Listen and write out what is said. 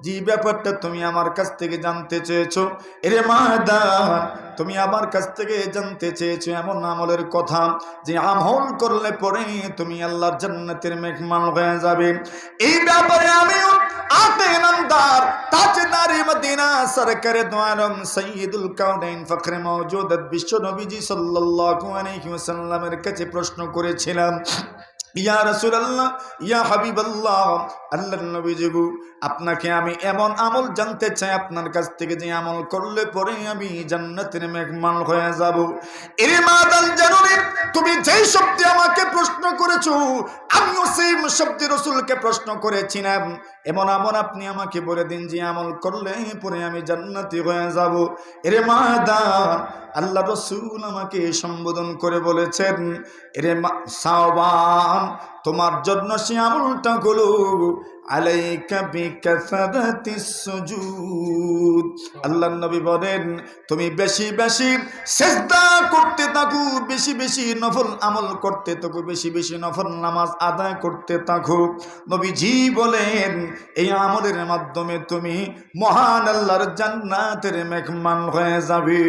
যে ব্যাপারটা তুমি আমার কাছ থেকে জানতে চেয়েছো, এরে মাদান তুমি আমার কাছ থেকে জানতে চেয়েছো এমন আমলের কথা যে আমল করলে পরে তুমি আল্লাহর জান্নাতের মেহমান হয়ে যাবে। এই ব্যাপারে আমিও আতে নামদার তাজদার মদিনা সরকারে দো আলম সাইয়্যিদুল কাউনাইন ফখরে মওজুদাত বিশ্ব নবীজি সাল্লাল্লাহু আলাইহি ওয়াসাল্লামের কাছে প্রশ্ন করেছিলাম, ইয়া রাসূলুল্লাহ, ইয়া হাবিবাল্লাহ, আল্লাহর নবীজি গো, আপনাকে আমি এমন আমল জানতে চাই আপনার কাছ থেকে যে আমল করলে পরে আমি জান্নাতের মেহমান হয়ে যাব। এর মাদান জানুনি তুমি যেই শব্দে আমাকে প্রশ্ন করেছো আমিও সেই শব্দে রাসূলকে প্রশ্ন করেছিলাম, এমন আমল আপনি আমাকে বলে দিন যে আমল করলে পরে আমি জান্নাতি হয়ে যাব। এর মাদান আল্লাহ রাসূল আমাকে সম্বোধন করে বলেছেন, এরে সাওবান তোমার জন্য সে আমলটা হলো আলাইকা বিকাসারাতিস সুজুদ। আল্লাহর নবী বলেন তুমি বেশি বেশি সিজদা করতে থাকো, বেশি বেশি নফল আমল করতে থাকো, বেশি বেশি নফল নামাজ আদায় করতে থাকো। নবীজি বলেন এই আমলের মাধ্যমে তুমি মহান আল্লাহর জান্নাতের মেহমান হয়ে যাবে।